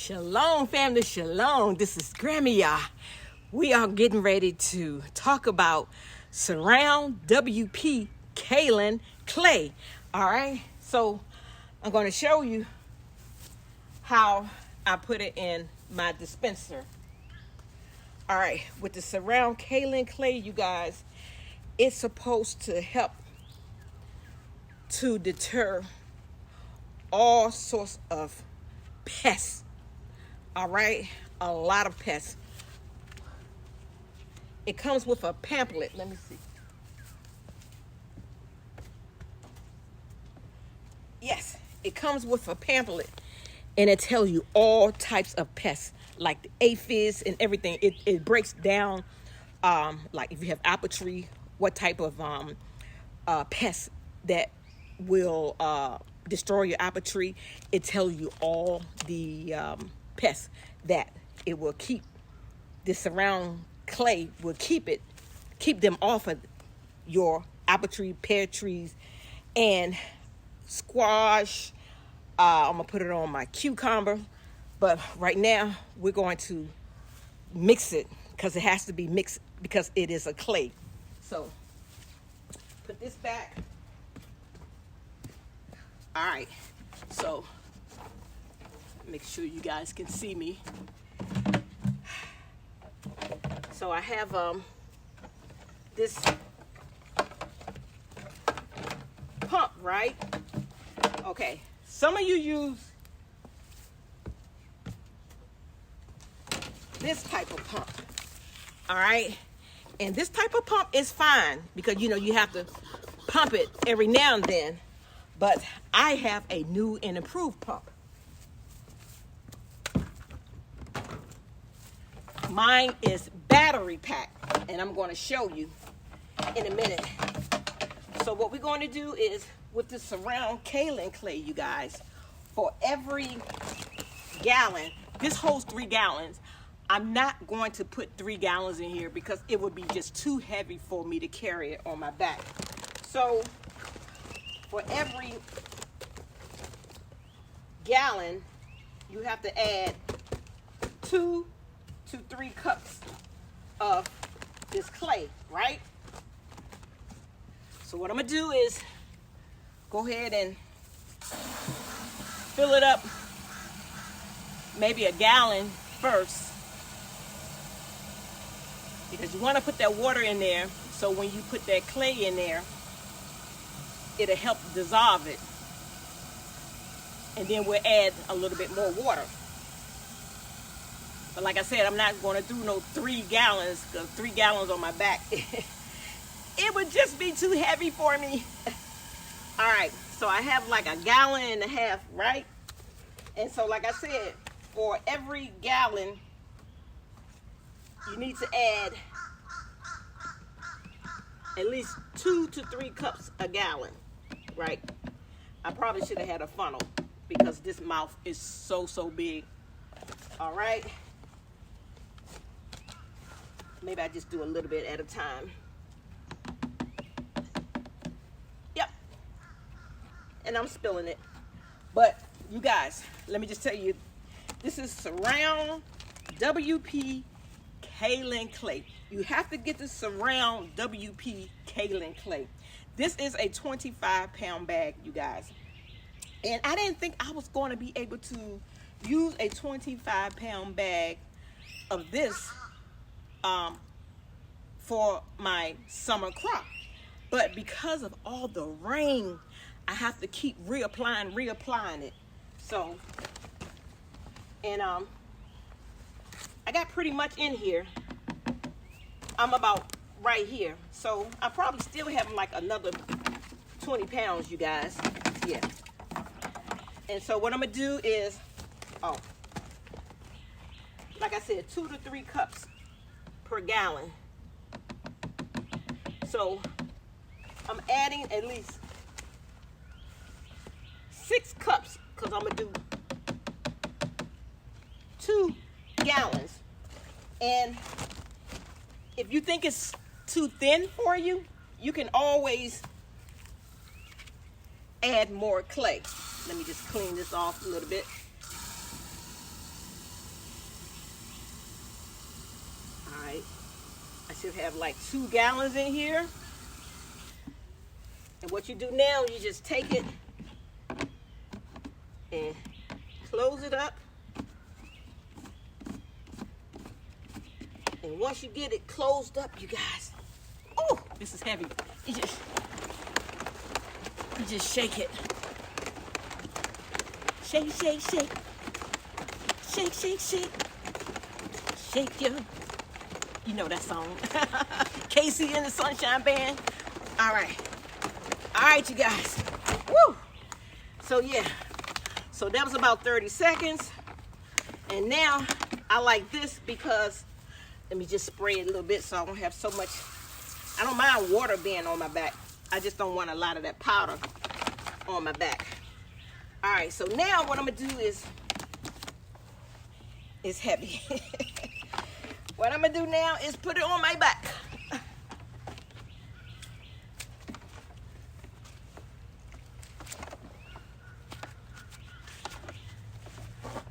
Shalom, family, shalom. This is Grammy Yah. We are getting ready to talk about Surround Kaolin Clay. All right, so I'm going to show you how I put it in my dispenser. All right, with the Surround Kaolin Clay, you guys, it's supposed to help to deter all sorts of pests. All right, a lot of pests. It comes with a pamphlet. Let me see. Yes, it comes with a pamphlet, and it tells you all types of pests, like the aphids and everything. It breaks down, like if you have apple tree, what type of pests that will destroy your apple tree. It tells you all the pests that it will keep. The Surround Clay will keep them off of your apple tree, pear trees, and squash. I'm gonna put it on my cucumber, but right now we're going to mix it because it has to be mixed because it is a clay. So put this back. All right, so make sure you guys can see me. So I have this pump, right? Okay, some of you use this type of pump, all right? And this type of pump is fine because, you know, you have to pump it every now and then. But I have a new and improved pump. Mine is battery packed, and I'm going to show you in a minute. So what we're going to do is, with the Surround Kaolin Clay, you guys, for every gallon, this holds 3 gallons. I'm not going to put 3 gallons in here because it would be just too heavy for me to carry it on my back. So for every gallon, you have to add 2 to 3 cups of this clay, right? So what I'm gonna do is go ahead and fill it up, maybe a gallon first, because you want to put that water in there so when you put that clay in there, it'll help dissolve it. And then we'll add a little bit more water. But like I said, I'm not going to do no 3 gallons, because 3 gallons on my back, it would just be too heavy for me. All right, so I have like a gallon and a half, right? And so like I said, for every gallon, you need to add at least 2 to 3 cups a gallon, right? I probably should have had a funnel because this mouth is so big. All right. Maybe I just do a little bit at a time. Yep. And I'm spilling it. But you guys, let me just tell you, this is Surround Kaolin Clay. You have to get the Surround Kaolin Clay. This is a 25-pound bag, you guys. And I didn't think I was going to be able to use a 25-pound bag of this for my summer crop. But because of all the rain, I have to keep reapplying it. So, and I got pretty much in here. I'm about right here. So I probably still have like another 20 pounds, you guys. Yeah. And so what I'm gonna do is, like I said, 2 to 3 cups per gallon. So I'm adding at least 6 cups because I'm gonna do 2 gallons. And if you think it's too thin for you, you can always add more clay. Let me just clean this off a little bit. should have like 2 gallons in here. And what you do now, you just take it and close it up. And once you get it closed up, you guys, oh, this is heavy. You just shake it. Shake, shake, shake. Shake, shake, shake. Shake your, you know that song. Casey and the Sunshine Band. All right, you guys. Woo! So yeah, so that was about 30 seconds. And now I like this because, let me just spray it a little bit so I don't have so much. I don't mind water being on my back. I just don't want a lot of that powder on my back. All right, so now what I'm gonna do is, it's heavy. What I'm gonna do now is put it on my back.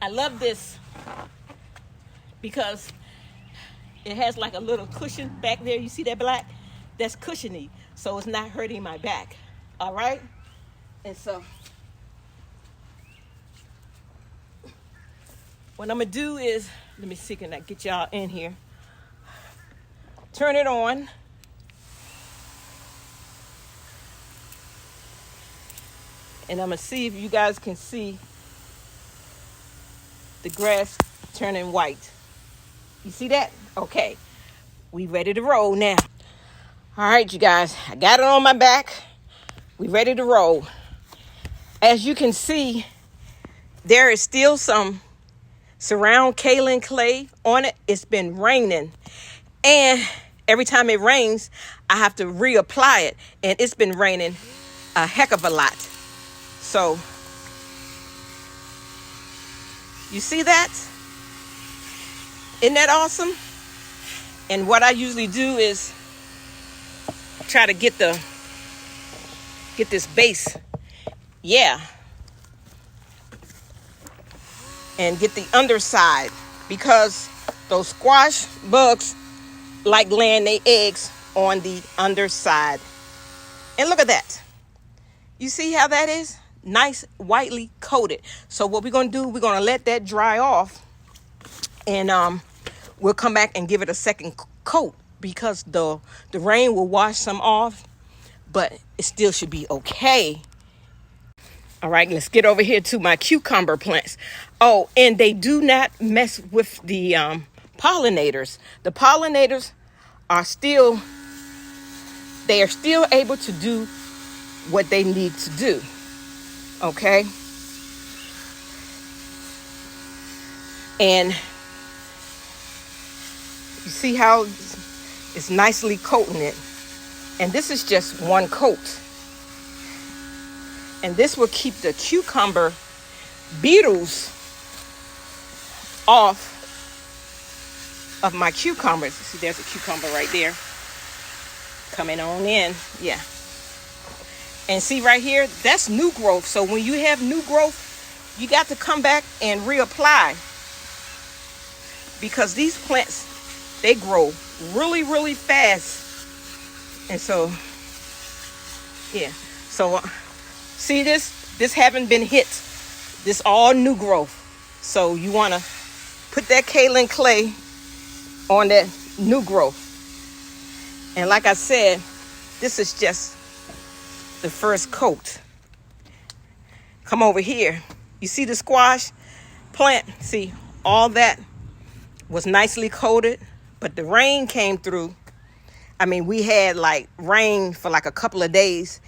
I love this because it has like a little cushion back there. You see that black? That's cushiony, so it's not hurting my back. All right? And so what I'm gonna do is, let me see, can I get y'all in here? Turn it on. And I'm gonna see if you guys can see the grass turning white. You see that? Okay. We ready to roll now. All right, you guys. I got it on my back. We ready to roll. As you can see, there is still some Surround Kaolin Clay on it. It's been raining. And every time it rains, I have to reapply it. And it's been raining a heck of a lot. So, you see that? Isn't that awesome? And what I usually do is try to get this base. Yeah. And get the underside, because those squash bugs like laying their eggs on the underside. And look at that. You see how that is? Nice, whitely coated. So what we're going to do, we're going to let that dry off. And we'll come back and give it a second coat, because the rain will wash some off. But it still should be okay. All right, let's get over here to my cucumber plants. Oh, and they do not mess with the pollinators. The pollinators are still able to do what they need to do. Okay? And you see how it's nicely coating it. And this is just one coat. And this will keep the cucumber beetles off of my cucumbers. See, there's a cucumber right there. Coming on in. Yeah. And see right here, that's new growth. So when you have new growth, you got to come back and reapply. Because these plants, they grow really, really fast. And so, yeah. So, see this haven't been hit. This all new growth. So you want to put that kaolin clay on that new growth. And like I said, this is just the first coat. Come over here. You see the squash plant? See, all that was nicely coated, but the rain came through. I mean, we had like rain for like a couple of days,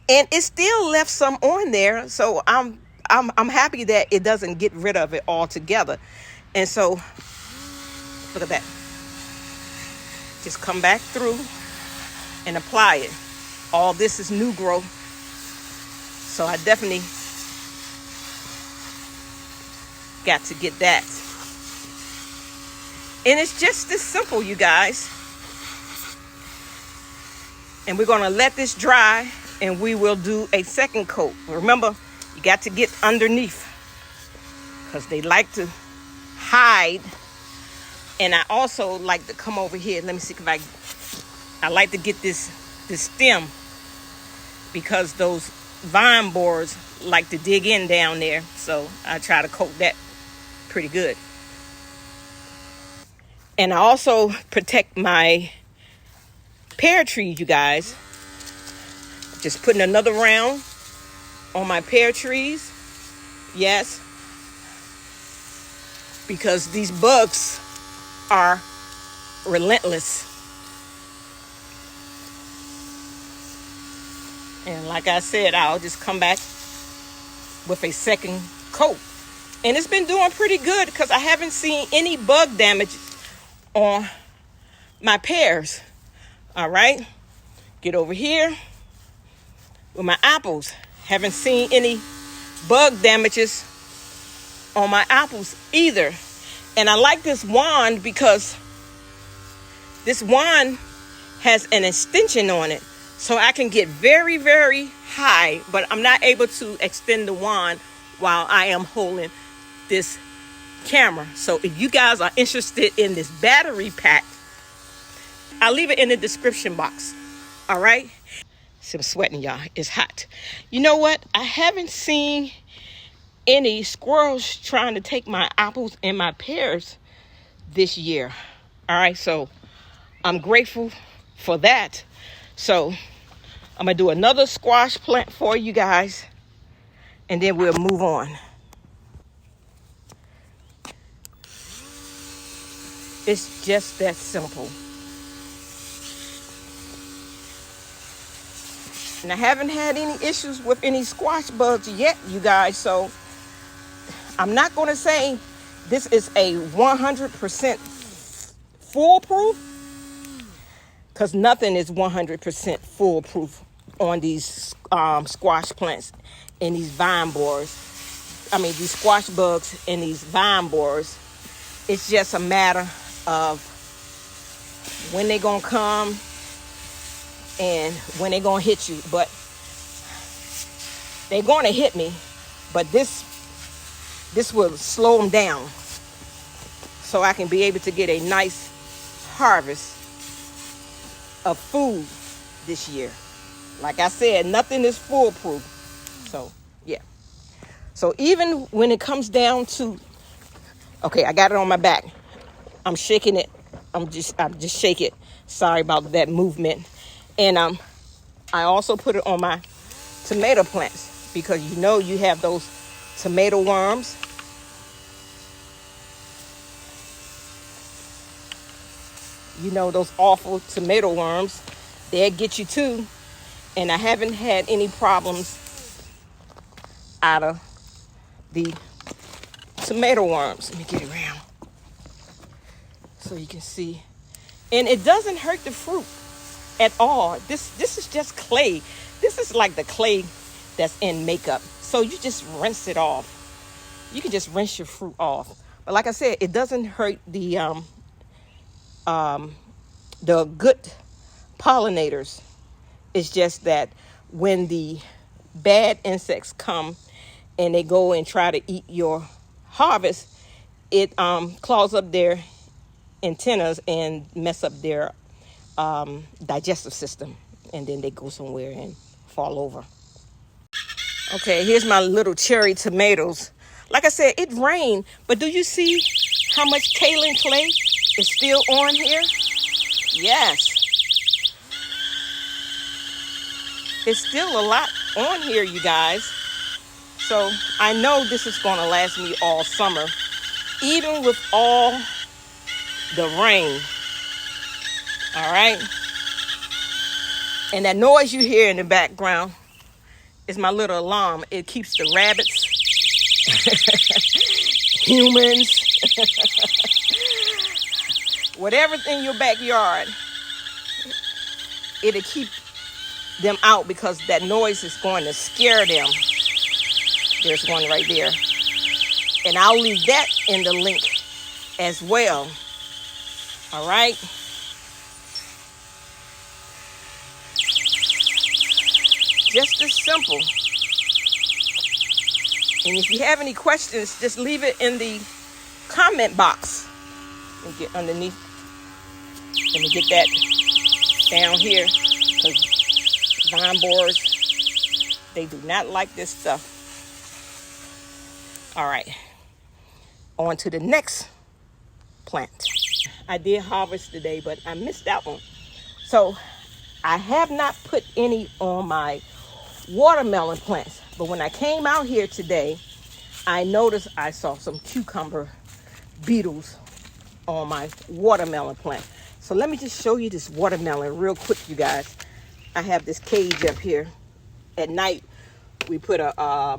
and it still left some on there. So I'm happy that it doesn't get rid of it altogether. And so, look at that. Just come back through and apply it. All this is new growth. So I definitely got to get that. And it's just this simple, you guys. And we're going to let this dry, and we will do a second coat. Remember, you got to get underneath, because they like to hide. And I also like to come over here. Let me see if I I like to get this stem because those vine borers like to dig in down there. So I try to coat that pretty good. And I also protect my pear trees, you guys. Just putting another round on my pear trees. Yes. Because these bugs are relentless. And like I said, I'll just come back with a second coat. And it's been doing pretty good because I haven't seen any bug damage on my pears. All right. Get over here with my apples. Haven't seen any bug damages on my apples either. And I like this wand because this wand has an extension on it. So I can get very, very high, but I'm not able to extend the wand while I am holding this camera. So if you guys are interested in this battery pack, I'll leave it in the description box. All right. So I'm sweating, y'all. It's hot. You know what? I haven't seen any squirrels trying to take my apples and my pears this year. All right. So I'm grateful for that. So I'm going to do another squash plant for you guys, and then we'll move on. It's just that simple. And I haven't had any issues with any squash bugs yet, you guys. So I'm not going to say this is a 100% foolproof, because nothing is 100% foolproof on these squash plants and these vine borers. I mean, these squash bugs and these vine borers. It's just a matter of when they're going to come and when they're going to hit you. But they're going to hit me. But this will slow them down so I can be able to get a nice harvest of food this year. Like I said, nothing is foolproof. So yeah. So even when it comes down to, okay, I got it on my back. I'm shaking it. I'm just shake it. Sorry about that movement. And I also put it on my tomato plants because you know you have those tomato worms. You know, those awful tomato worms, they'll get you too. And I haven't had any problems out of the tomato worms. Let me get it around so you can see. And it doesn't hurt the fruit at all. This is just clay. This is like the clay that's in makeup. So you just rinse it off. You can just rinse your fruit off. But like I said, it doesn't hurt the good pollinators. It's just that when the bad insects come and they go and try to eat your harvest, it claws up their antennas and mess up their digestive system, and then they go somewhere and fall over. Okay, here's my little cherry tomatoes. Like I said, it rained, but do you see how much KaolinClay is still on here? Yes. It's still a lot on here, you guys. So I know this is going to last me all summer, even with all the rain. All right. And that noise you hear in the background is my little alarm. It keeps the rabbits, humans, whatever's in your backyard, it'll keep them out because that noise is going to scare them. There's one right there. And I'll leave that in the link as well. All right. Just as simple. And if you have any questions, just leave it in the comment box. Let me get underneath. Let me get that down here because vine borers, they do not like this stuff. All right, on to the next plant. I did harvest today, but I missed that one. So I have not put any on my watermelon plants, but when I came out here today, I noticed I saw some cucumber beetles on my watermelon plant. So let me just show you this watermelon real quick, you guys. I have this cage up here. At night, we put a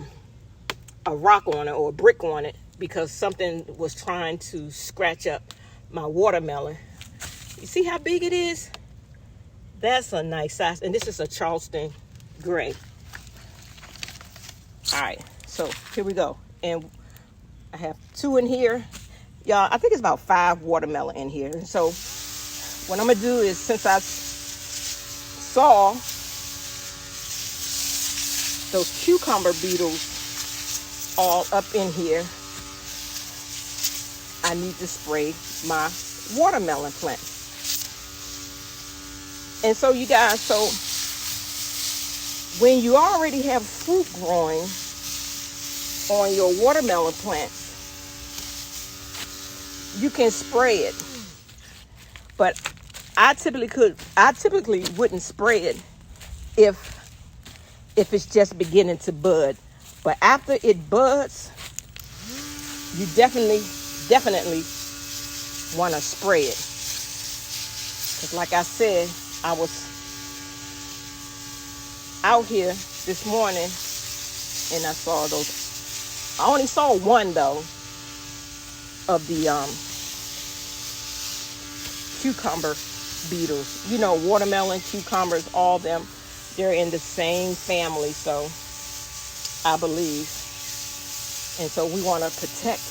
rock on it or a brick on it because something was trying to scratch up my watermelon. You see how big it is? That's a nice size. And this is a Charleston gray. All right, so here we go. And I have 2 in here. Y'all, I think it's about 5 watermelon in here. And so what I'm gonna do is, since I saw those cucumber beetles all up in here, I need to spray my watermelon plant. And so you guys, so when you already have fruit growing on your watermelon plant, you can spray it. But I typically wouldn't spray it if it's just beginning to bud. But after it buds, you definitely want to spray it. Because like I said, I was out here this morning and I saw those. I only saw one though of the cucumber beetles. You know, watermelon, cucumbers, all them, they're in the same family, so I believe. And so we want to protect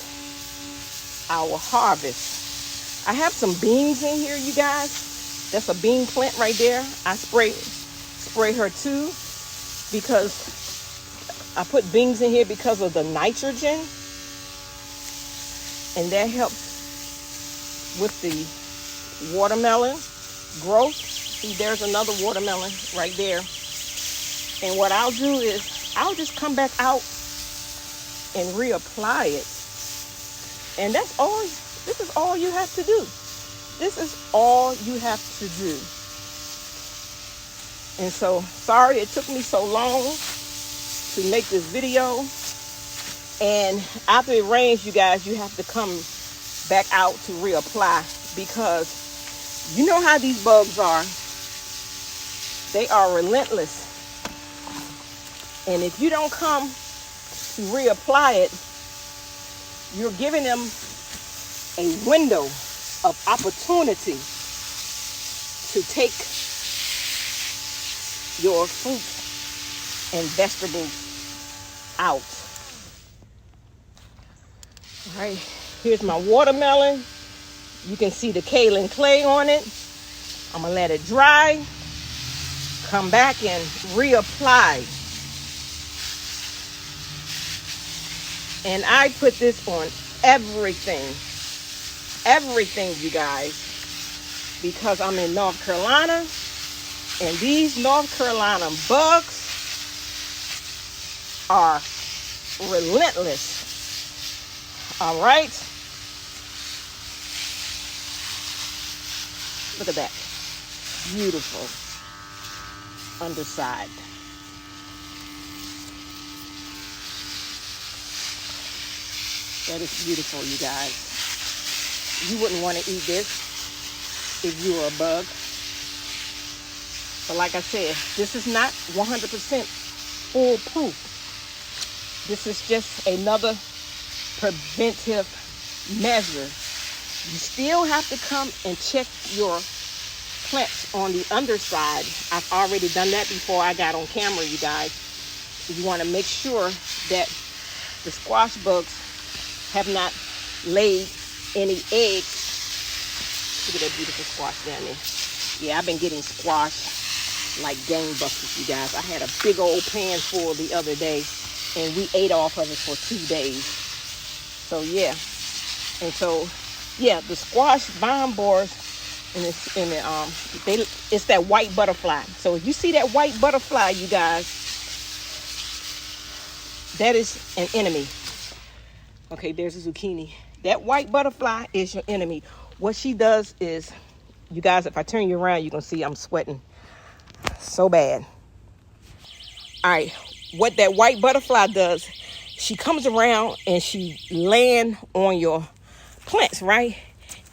our harvest. I have some beans in here, you guys. That's a bean plant right there. I spray her too because I put beans in here because of the nitrogen, and that helps with the watermelon growth. See, there's another watermelon right there. And what I'll do is I'll just come back out and reapply it. And that's all. This is all you have to do. This is all you have to do. And so, sorry it took me so long to make this video. And after it rains, you guys, you have to come back out to reapply, because you know how these bugs are. They are relentless. And if you don't come to reapply it, you're giving them a window of opportunity to take your fruit and vegetables out. All right, here's my watermelon. You can see the kaolin clay on it. I'm gonna let it dry, come back and reapply. And I put this on everything, you guys, because I'm in North Carolina, and these North Carolina bugs are relentless. All right, look at that, beautiful underside. That is beautiful, you guys. You wouldn't want to eat this if you were a bug. But like I said, this is not 100% foolproof. This is just another preventive measure. You still have to come and check your plants on the underside. I've already done that before I got on camera, you guys. You want to make sure that the squash bugs have not laid any eggs. Look at that beautiful squash down there. Yeah, I've been getting squash like gangbusters, you guys. I had a big old pan full the other day, and we ate off of it for 2 days. So yeah, and so yeah, the squash vine borers And it's that white butterfly. So if you see that white butterfly, you guys, that is an enemy. Okay, there's a zucchini. That white butterfly is your enemy. What she does is, you guys, if I turn you around, you're gonna see I'm sweating so bad. All right, what that white butterfly does, she comes around and she lands on your plants, right?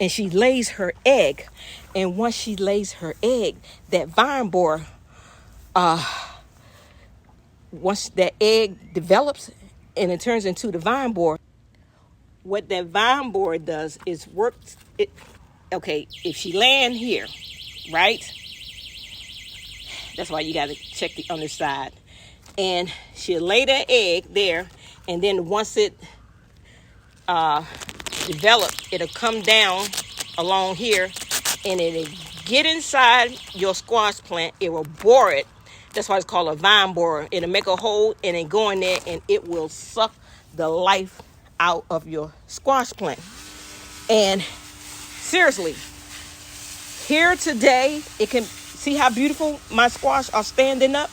And she lays her egg. And once she lays her egg, that vine borer, once that egg develops and it turns into the vine borer, what that vine borer does is okay, if she land here, right? That's why you got to check the underside. And she'll lay that egg there, and then once it develops, it'll come down along here, and it'll get inside your squash plant. It will bore it. That's why it's called a vine borer. It'll make a hole, and then go in there, and it will suck the life out of your squash plant. And seriously, here today, it can see how beautiful my squash are standing up.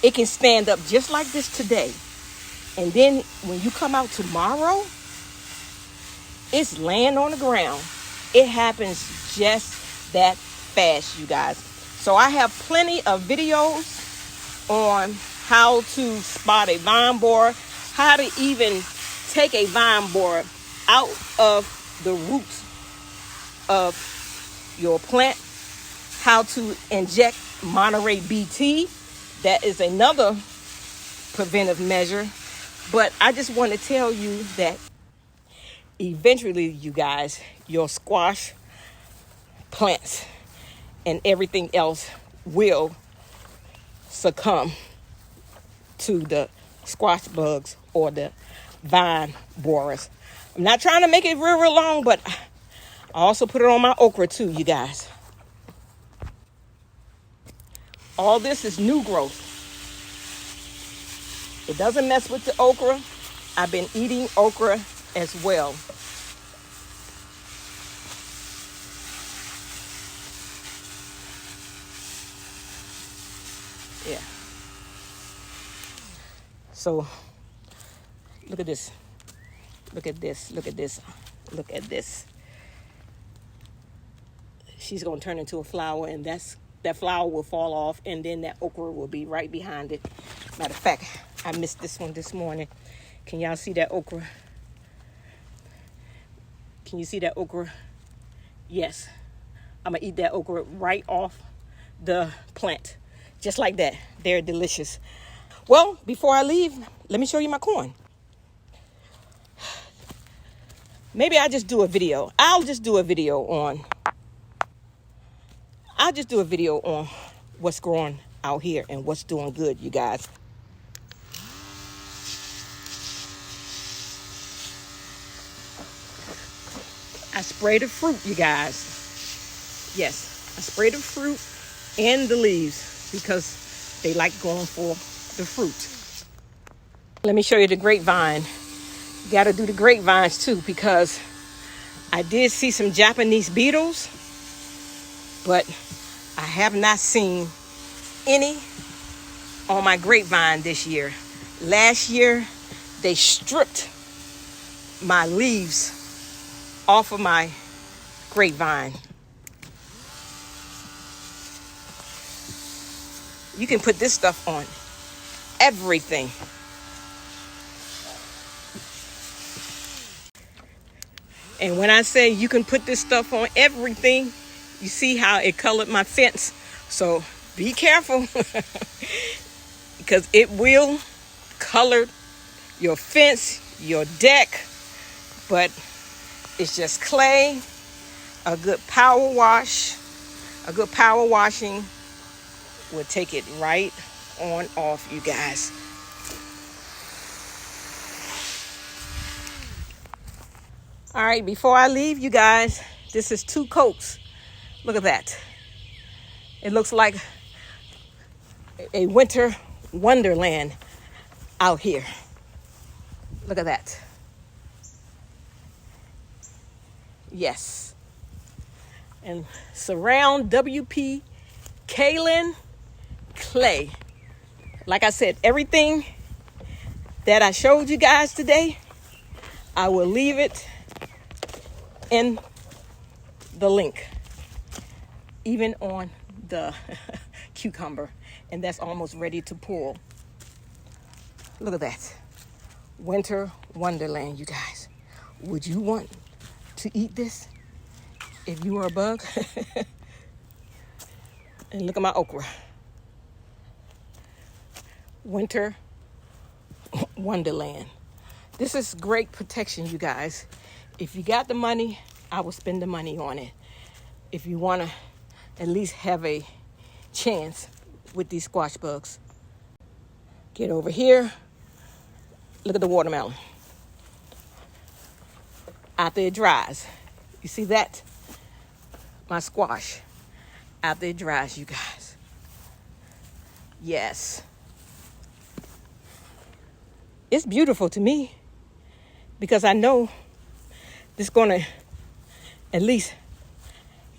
It can stand up just like this today. And then when you come out tomorrow, it's laying on the ground. It happens just that fast, you guys. So I have plenty of videos on how to spot a vine borer, how to even take a vine borer out of the roots of your plant, how to inject Monterey BT. That is another preventive measure. But I just want to tell you that eventually, you guys, your squash plants and everything else will succumb to the squash bugs or the vine borers. I'm not trying to make it real long, but I also put it on my okra too, you guys. All this is new growth. It doesn't mess with the okra. I've been eating okra as well. Yeah. So, look at this. Look at this. Look at this. Look at this. She's going to turn into a flower, and that flower will fall off, and then that okra will be right behind it. Matter of fact, I missed this one this morning. Can y'all see that okra? Can you see that okra? Yes. I'm going to eat that okra right off the plant. Just like that. They're delicious. Well, before I leave, let me show you my corn. Maybe I'll just do a video. I'll just do a video on what's growing out here and what's doing good, you guys. I spray the fruit, you guys. Yes, I spray the fruit and the leaves because they like going for the fruit. Let me show you the grapevine. You got to do the grapevines too, because I did see some Japanese beetles, but I have not seen any on my grapevine this year. Last year, they stripped my leaves off of my grapevine. You can put this stuff on everything. And when I say you can put this stuff on everything, you see how it colored my fence. So be careful because it will color your fence, your deck. But it's just clay, a good power washing will take it right on off, you guys. All right, before I leave, you guys, this is 2 coats. Look at that. It looks like a winter wonderland out here. Look at that. Yes. And Surround Kaolin Clay. Like I said, everything that I showed you guys today, I will leave it in the link, even on the cucumber, and that's almost ready to pull. Look at that. Winter wonderland, you guys. Would you want to eat this if you were a bug? And look at my okra. Winter wonderland. This is great protection, you guys. If you got the money, I will spend the money on it. If you want to at least have a chance with these squash bugs. Get over here. Look at the watermelon. After it dries. You see that? My squash. After it dries, you guys. Yes. It's beautiful to me because I know this is going to at least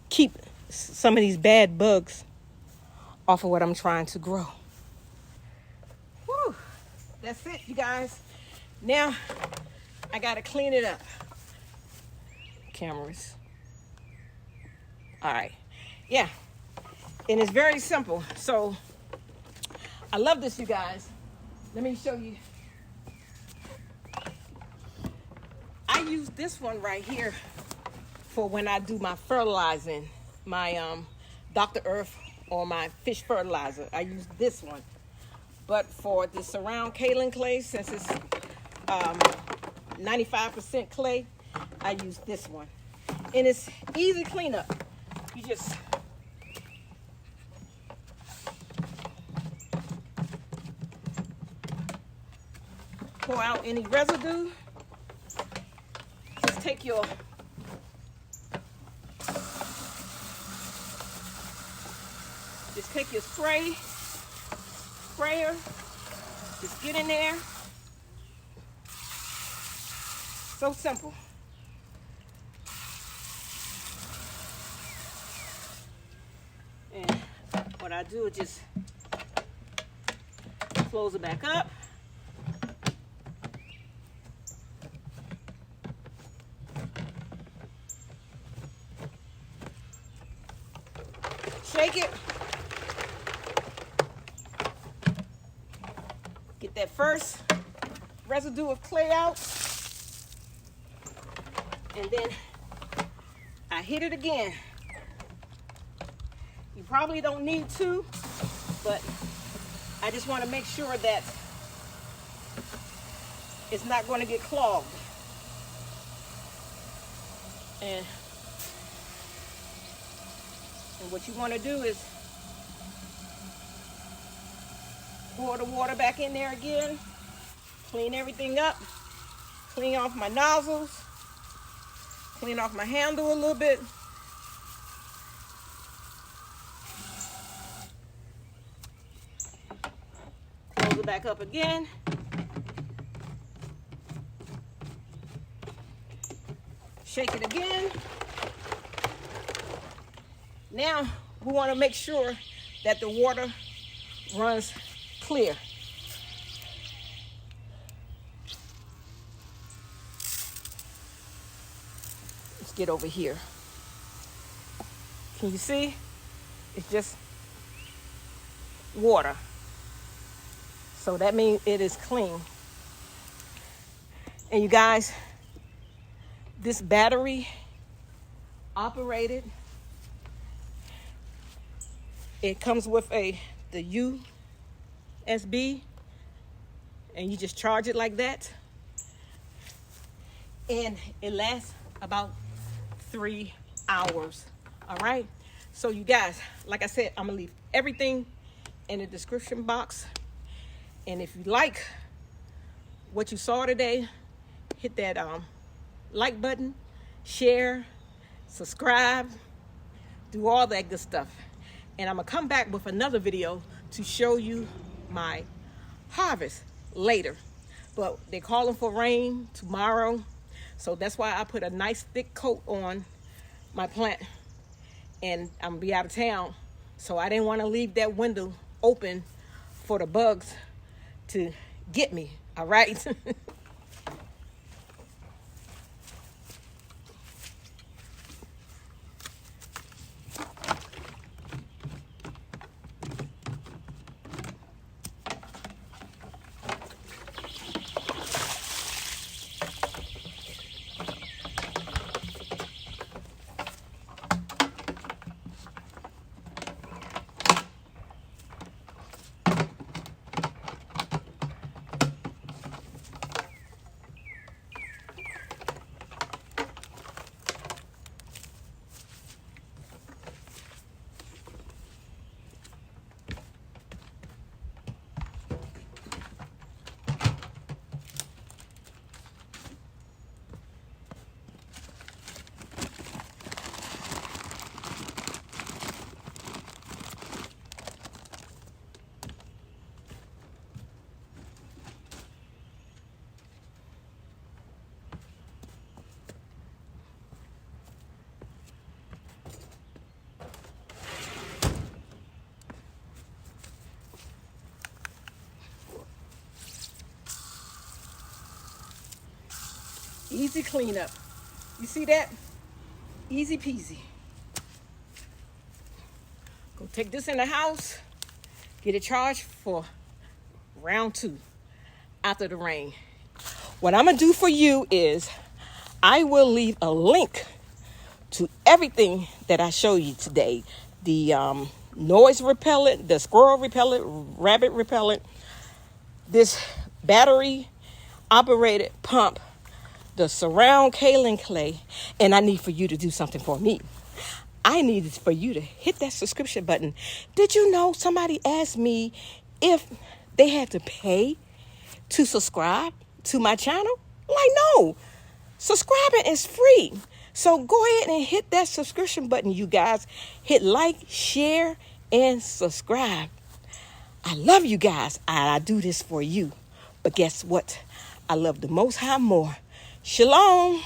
keep some of these bad bugs off of what I'm trying to grow. Whew. That's it, you guys. Now, I got to clean it up. Cameras. All right. Yeah. And it's very simple. So, I love this, you guys. Let me show you. I use this one right here for when I do my fertilizing, my Dr. Earth or my fish fertilizer. I use this one. But for the Surround Kaolin Clay, since it's 95% clay, I use this one. And it's easy cleanup. You just pour out any residue. Just take your sprayer, just get in there. So simple. And what I do is just close it back up. Shake it. Get that first residue of clay out. And then I hit it again. You probably don't need to, but I just want to make sure that it's not going to get clogged. And what you want to do is pour the water back in there again, clean everything up, clean off my nozzles, clean off my handle a little bit. Close it back up again. Shake it again. Now we want to make sure that the water runs clear. Let's get over here. Can you see? It's just water. So that means it is clean. And you guys, this battery operated. It comes with the USB, and you just charge it like that, and it lasts about 3 hours. All right, so you guys, like I said, I'm gonna leave everything in the description box, and if you like what you saw today, hit that like button, share, subscribe, do all that good stuff. And I'm gonna come back with another video to show you my harvest later. But they're calling for rain tomorrow. So that's why I put a nice thick coat on my plant. And I'm gonna be out of town, so I didn't want to leave that window open for the bugs to get me. All right. Easy cleanup. You see that? Easy peasy. Go take this in the house, get it charged for round 2 after the rain. What I'm gonna do for you is I will leave a link to everything that I show you today. The noise repellent, the squirrel repellent, rabbit repellent, this battery operated pump, the Surround Kaolin Clay, and I need for you to do something for me. I need for you to hit that subscription button. Did you know somebody asked me if they had to pay to subscribe to my channel? Like, no, subscribing is free. So go ahead and hit that subscription button, you guys. Hit like, share, and subscribe. I love you guys. I do this for you. But guess what? I love the Most High more. Shalom.